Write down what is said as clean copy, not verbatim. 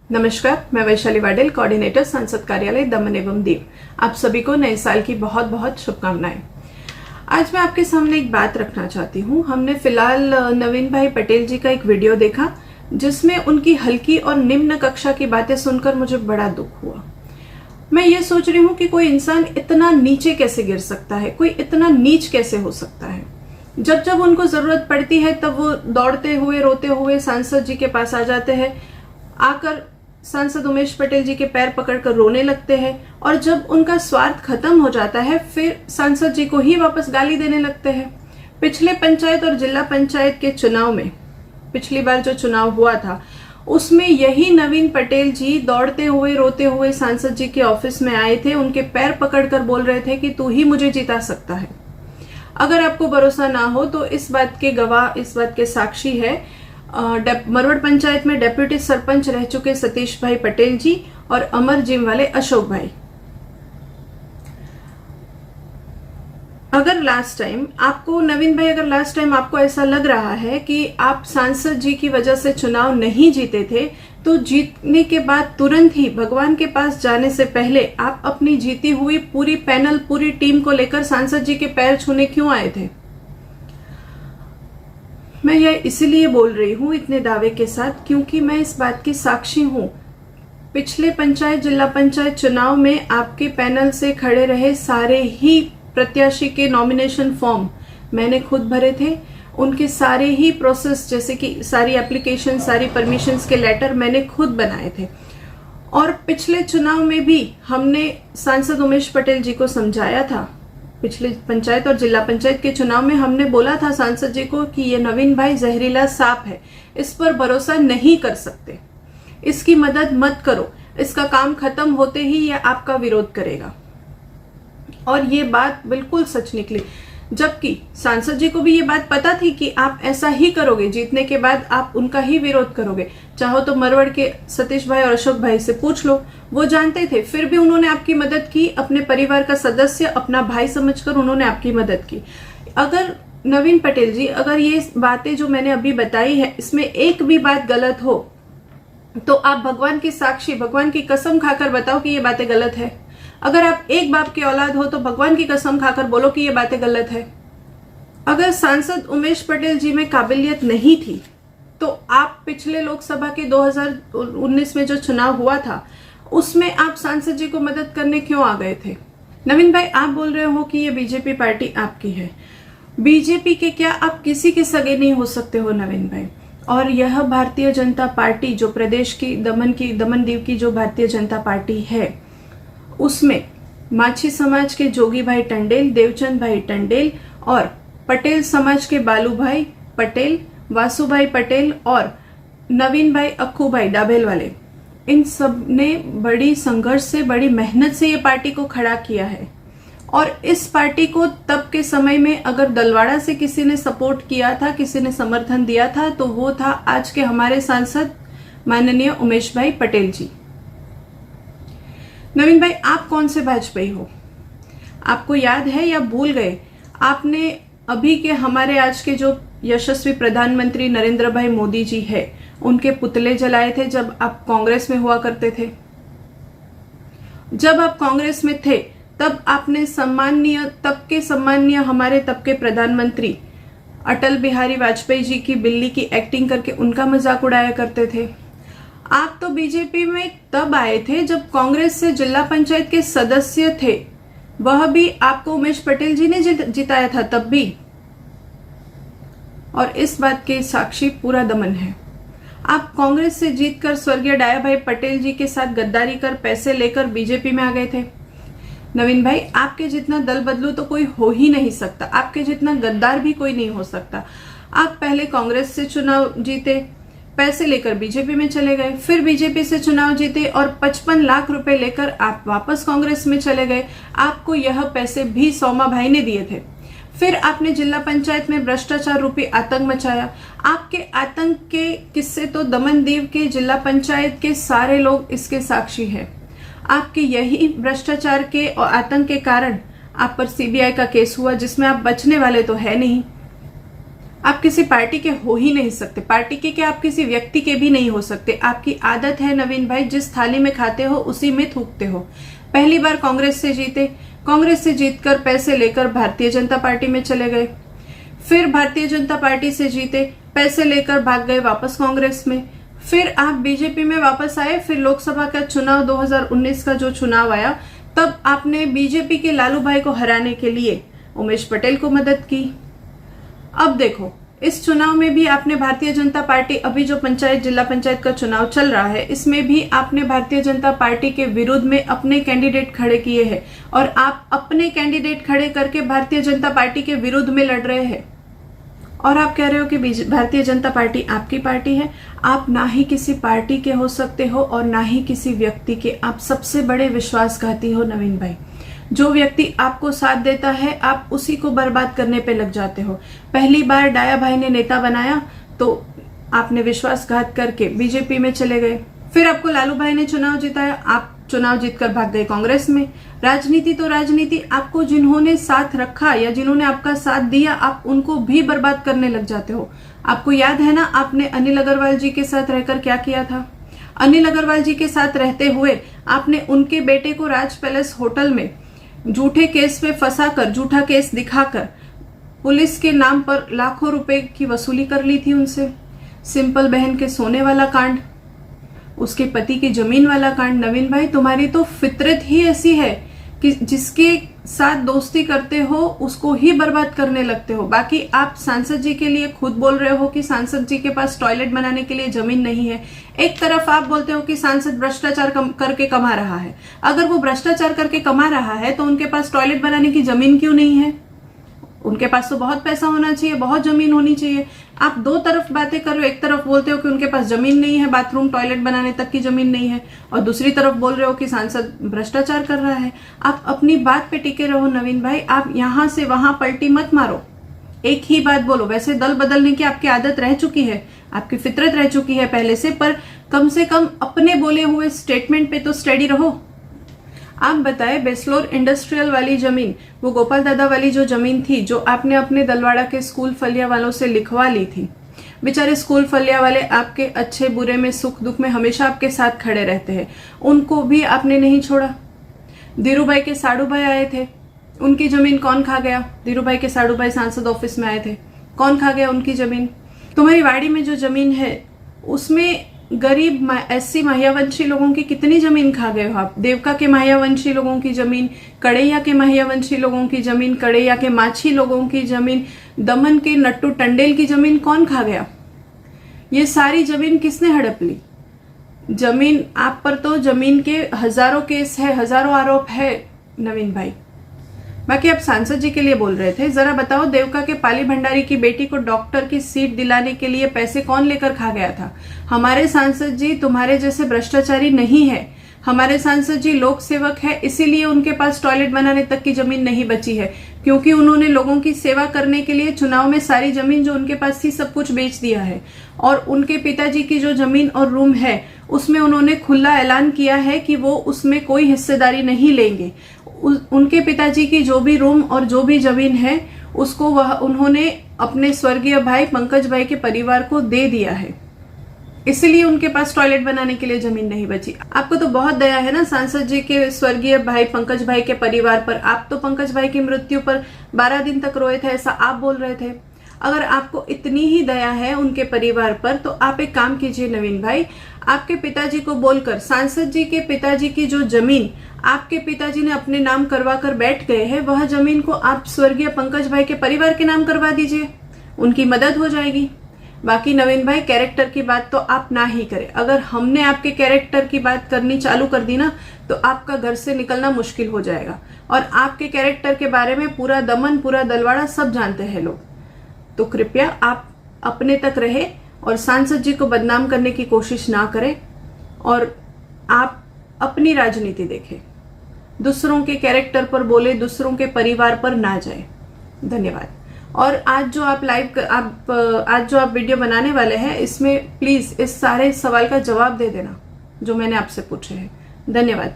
नमस्कार, मैं Vaishali Waddell, coordinator सांसद कार्यालय दमन एवं दीव। आप सभी को नए साल की बहुत बहुत शुभकामनाएं। आज मैं आपके सामने एक बात रखना चाहती हूँ। हमने फिलहाल नवीन भाई पटेल जी का एक वीडियो देखा जिसमें उनकी हल्की और निम्न कक्षा की बातें सुनकर मुझे बड़ा दुख हुआ। मैं ये सोच रही हूँ कि कोई इंसान इतना नीचे कैसे गिर सकता है, कोई इतना नीच कैसे हो सकता है। जब जब उनको जरूरत पड़ती है तब वो दौड़ते हुए रोते हुए सांसद जी के पास आ जाते हैं, आकर सांसद उमेश पटेल जी के पैर पकड़कर रोने लगते हैं और जब उनका स्वार्थ खत्म हो जाता है फिर सांसद जी को ही वापस गाली देने लगते हैं। पिछले पंचायत और जिला पंचायत के चुनाव में, पिछली बार जो चुनाव हुआ था उसमें यही नवीन पटेल जी दौड़ते हुए रोते हुए सांसद जी के ऑफिस में आए थे, उनके पैर पकड़कर बोल रहे थे कि तू ही मुझे जिता सकता है। अगर आपको भरोसा ना हो तो इस बात के गवाह, इस बात के साक्षी है मरवड़ पंचायत में डेप्यूटी सरपंच रह चुके सतीश भाई पटेल जी और अमर जिम वाले अशोक भाई। अगर लास्ट टाइम आपको नवीन भाई, अगर लास्ट टाइम आपको ऐसा लग रहा है कि आप सांसद जी की वजह से चुनाव नहीं जीते थे, तो जीतने के बाद तुरंत ही भगवान के पास जाने से पहले आप अपनी जीती हुई पूरी पैनल, पूरी टीम को लेकर सांसद जी के पैर छूने क्यों आए थे? मैं यह इसलिए बोल रही हूं इतने दावे के साथ क्योंकि मैं इस बात की साक्षी हूं। पिछले पंचायत, जिला पंचायत चुनाव में आपके पैनल से खड़े रहे सारे ही प्रत्याशी के नॉमिनेशन फॉर्म मैंने खुद भरे थे। उनके सारे ही प्रोसेस, जैसे कि सारी एप्लीकेशन, सारी परमिशंस के लेटर मैंने खुद बनाए थे। और पिछले चुनाव में भी हमने सांसद उमेश पटेल जी को समझाया था। पिछले पंचायत और जिला पंचायत के चुनाव में हमने बोला था सांसद जी को कि ये नवीन भाई जहरीला सांप है, इस पर भरोसा नहीं कर सकते, इसकी मदद मत करो, इसका काम खत्म होते ही ये आपका विरोध करेगा। और ये बात बिल्कुल सच निकली, जबकि सांसद जी को भी ये बात पता थी कि आप ऐसा ही करोगे, जीतने के बाद आप उनका ही विरोध करोगे। चाहो तो मरवड़ के सतीश भाई और अशोक भाई से पूछ लो, वो जानते थे, फिर भी उन्होंने आपकी मदद की। अपने परिवार का सदस्य, अपना भाई समझकर उन्होंने आपकी मदद की। अगर नवीन पटेल जी, अगर ये बातें जो मैंने अभी बताई है इसमें एक भी बात गलत हो तो आप भगवान की साक्षी, भगवान की कसम खाकर बताओ कि ये बातें गलत है। अगर आप एक बाप की औलाद हो तो भगवान की कसम खाकर बोलो कि ये बातें गलत है। अगर सांसद उमेश पटेल जी में काबिलियत नहीं थी तो आप पिछले लोकसभा के 2019 में जो चुनाव हुआ था उसमें आप सांसद जी को मदद करने क्यों आ गए थे? नवीन भाई, आप बोल रहे हो कि ये बीजेपी पार्टी आपकी है। बीजेपी के क्या आप किसी के सगे नहीं हो सकते हो नवीन भाई। और यह भारतीय जनता पार्टी जो प्रदेश की दमन दीव की जो भारतीय जनता पार्टी है, उसमें माछी समाज के जोगी भाई टंडेल, देवचंद भाई टंडेल और पटेल समाज के बालू भाई पटेल, वासु भाई पटेल और नवीन भाई, अक्खू भाई डाबेल वाले, इन सब ने बड़ी संघर्ष से, बड़ी मेहनत से ये पार्टी को खड़ा किया है। और इस पार्टी को तब के समय में अगर दलवाड़ा से किसी ने सपोर्ट किया था, किसी ने समर्थन दिया था, तो वो था आज के हमारे सांसद माननीय उमेश भाई पटेल जी। नवीन भाई, आप कौन से भाजपाई हो? आपको याद है या भूल गए? आपने अभी के हमारे आज के जो यशस्वी प्रधानमंत्री नरेंद्र भाई मोदी जी है, उनके पुतले जलाए थे जब आप कांग्रेस में हुआ करते थे। जब आप कांग्रेस में थे तब आपने सम्माननीय हमारे तब के प्रधानमंत्री अटल बिहारी वाजपेयी जी की बिल्ली की एक्टिंग करके उनका मजाक उड़ाया करते थे। आप तो बीजेपी में तब आए थे जब कांग्रेस से जिला पंचायत के सदस्य थे, वह भी आपको उमेश पटेल जी ने जिताया था तब भी। और इस बात के साक्षी पूरा दमन है। आप कांग्रेस से जीतकर स्वर्गीय डाया भाई पटेल जी के साथ गद्दारी कर पैसे लेकर बीजेपी में आ गए थे। नवीन भाई, आपके जितना दल बदलू तो कोई हो ही नहीं सकता, आपके जितना गद्दार भी कोई नहीं हो सकता। आप पहले कांग्रेस से चुनाव जीते, पैसे लेकर बीजेपी में चले गए, फिर बीजेपी से चुनाव जीते और 55 लाख रुपए लेकर आप वापस कांग्रेस में चले गए। आपको यह पैसे भी सौमा भाई ने दिए थे। फिर आपने जिला पंचायत में भ्रष्टाचार रूपी आतंक मचाया। आपके आतंक के किस्से तो दमन दीव के जिला पंचायत के सारे लोग इसके साक्षी हैं। आपके यही भ्रष्टाचार के और आतंक के कारण आप पर सीबीआई का केस हुआ जिसमें आप बचने वाले तो है नहीं। आप किसी पार्टी के हो ही नहीं सकते, पार्टी के क्या आप किसी व्यक्ति के भी नहीं हो सकते। आपकी आदत है नवीन भाई, जिस थाली में खाते हो उसी में थूकते हो। पहली बार कांग्रेस से जीते, कांग्रेस से जीतकर पैसे लेकर भारतीय जनता पार्टी में चले गए, फिर भारतीय जनता पार्टी से जीते, पैसे लेकर भाग गए वापस कांग्रेस में, फिर आप बीजेपी में वापस आए, फिर लोकसभा का चुनाव 2019 का जो चुनाव आया तब आपने बीजेपी के लालू भाई को हराने के लिए उमेश पटेल को मदद की। अब देखो इस चुनाव में भी आपने भारतीय जनता पार्टी, अभी जो पंचायत जिला पंचायत का चुनाव चल रहा है इसमें भी आपने भारतीय जनता पार्टी के विरुद्ध में अपने कैंडिडेट खड़े किए हैं और आप अपने कैंडिडेट खड़े करके भारतीय जनता पार्टी के विरुद्ध में लड़ रहे हैं और आप कह रहे हो कि भारतीय जनता पार्टी आपकी पार्टी है। आप ना ही किसी पार्टी के हो सकते हो और ना ही किसी व्यक्ति के। आप सबसे बड़े विश्वासघाती हो नवीन भाई। जो व्यक्ति आपको साथ देता है आप उसी को बर्बाद करने पे लग जाते हो। पहली बार डाया भाई ने नेता बनाया तो आपने विश्वासघात करके बीजेपी में चले गए, फिर आपको लालू भाई ने चुनाव जिताया, आप चुनाव जीतकर भाग गए कांग्रेस में। राजनीति तो राजनीति, आपको जिन्होंने साथ रखा या जिन्होंने आपका साथ दिया आप उनको भी बर्बाद करने लग जाते हो। आपको याद है ना आपने अनिल अग्रवाल जी के साथ रहकर क्या किया था? अनिल अग्रवाल जी के साथ रहते हुए आपने उनके बेटे को राज पैलेस होटल में झूठे केस में फंसाकर, झूठा केस दिखाकर पुलिस के नाम पर लाखों रुपए की वसूली कर ली थी उनसे। सिंपल बहन के सोने वाला कांड, उसके पति की जमीन वाला कांड। नवीन भाई तुम्हारी तो फितरत ही ऐसी है कि जिसके साथ दोस्ती करते हो उसको ही बर्बाद करने लगते हो। बाकी आप सांसद जी के लिए खुद बोल रहे हो कि सांसद जी के पास टॉयलेट बनाने के लिए जमीन नहीं है। एक तरफ आप बोलते हो कि सांसद भ्रष्टाचार करके कमा रहा है। अगर वो भ्रष्टाचार करके कमा रहा है तो उनके पास टॉयलेट बनाने की जमीन क्यों नहीं है? उनके पास तो बहुत पैसा होना चाहिए, बहुत जमीन होनी चाहिए। आप दो तरफ बातें कर रहे हो। एक तरफ बोलते हो कि उनके पास जमीन नहीं है, बाथरूम टॉयलेट बनाने तक की जमीन नहीं है, और दूसरी तरफ बोल रहे हो कि सांसद भ्रष्टाचार कर रहा है। आप अपनी बात पे टिके रहो नवीन भाई, आप यहां से वहां पलटी मत मारो, एक ही बात बोलो। वैसे दल बदलने की आपकी आदत रह चुकी है, आपकी फितरत रह चुकी है पहले से, पर कम से कम अपने बोले हुए स्टेटमेंट पे तो स्टेडी रहो। आप बताए बेसलोर इंडस्ट्रियल वाली जमीन, वो गोपाल दादा वाली जो जमीन थी जो आपने अपने दलवाड़ा के स्कूल फलिया वालों से लिखवा ली थी। बेचारे स्कूल फलिया वाले आपके अच्छे बुरे में, सुख दुख में हमेशा आपके साथ खड़े रहते हैं, उनको भी आपने नहीं छोड़ा। धीरू भाई के साड़ू भाई आए थे, उनकी जमीन कौन खा गया? धीरू भाई के साड़ू भाई सांसद ऑफिस में आए थे, कौन खा गया उनकी जमीन? तुम्हारी वाड़ी में जो जमीन है उसमें गरीब एससी माह्यावंशी लोगों की कितनी जमीन खा गए हो आप? देवका के माह्यावंशी लोगों की जमीन, कड़ैया के माह्यावंशी लोगों की जमीन, कड़ैया के माछी लोगों की जमीन, दमन के नट्टू टंडेल की जमीन कौन खा गया? ये सारी जमीन किसने हड़प ली? जमीन आप पर तो जमीन के हजारों केस है, हजारों आरोप है नवीन भाई। बाकी आप सांसद जी के लिए बोल रहे थे, जरा बताओ देवका के पाली भंडारी की बेटी को डॉक्टर की सीट दिलाने के लिए पैसे कौन लेकर खा गया था? हमारे सांसद जी तुम्हारे जैसे भ्रष्टाचारी नहीं है। हमारे सांसद जी लोक सेवक है, इसीलिए उनके पास टॉयलेट बनाने तक की जमीन नहीं बची है, क्योंकि उन्होंने लोगों की सेवा करने के लिए चुनाव में सारी जमीन जो उनके पास थी सब कुछ बेच दिया है। और उनके पिताजी की जो जमीन और रूम है उसमें उन्होंने खुला ऐलान किया है कि वो उसमें कोई हिस्सेदारी नहीं लेंगे। उनके पिताजी की जो भी रूम और जो भी जमीन है उसको वह उन्होंने अपने स्वर्गीय भाई पंकज भाई के परिवार को दे दिया है, इसलिए उनके पास टॉयलेट बनाने के लिए जमीन नहीं बची। आपको तो बहुत दया है ना सांसद जी के स्वर्गीय भाई पंकज भाई के परिवार पर। आप तो पंकज भाई की मृत्यु पर 12 दिन तक रोए थे, ऐसा आप बोल रहे थे। अगर आपको इतनी ही दया है उनके परिवार पर तो आप एक काम कीजिए नवीन भाई, आपके पिताजी को बोलकर सांसद जी के पिताजी की जो जमीन आपके पिताजी ने अपने नाम करवा कर बैठ गए हैं, वह जमीन को आप स्वर्गीय पंकज भाई के परिवार के नाम करवा दीजिए, उनकी मदद हो जाएगी। बाकी नवीन भाई कैरेक्टर की बात तो आप ना ही करें। अगर हमने आपके कैरेक्टर की बात करनी चालू कर दी ना तो आपका घर से निकलना मुश्किल हो जाएगा। और आपके कैरेक्टर के बारे में पूरा दमन, पूरा दलवाड़ा सब जानते हैं लोग। तो कृपया आप अपने तक रहे और सांसद जी को बदनाम करने की कोशिश ना करें और आप अपनी राजनीति देखें। दूसरों के कैरेक्टर पर बोले, दूसरों के परिवार पर ना जाए। धन्यवाद। और आज जो आप वीडियो बनाने वाले हैं इसमें प्लीज इस सारे सवाल का जवाब दे देना जो मैंने आपसे पूछे हैं। धन्यवाद।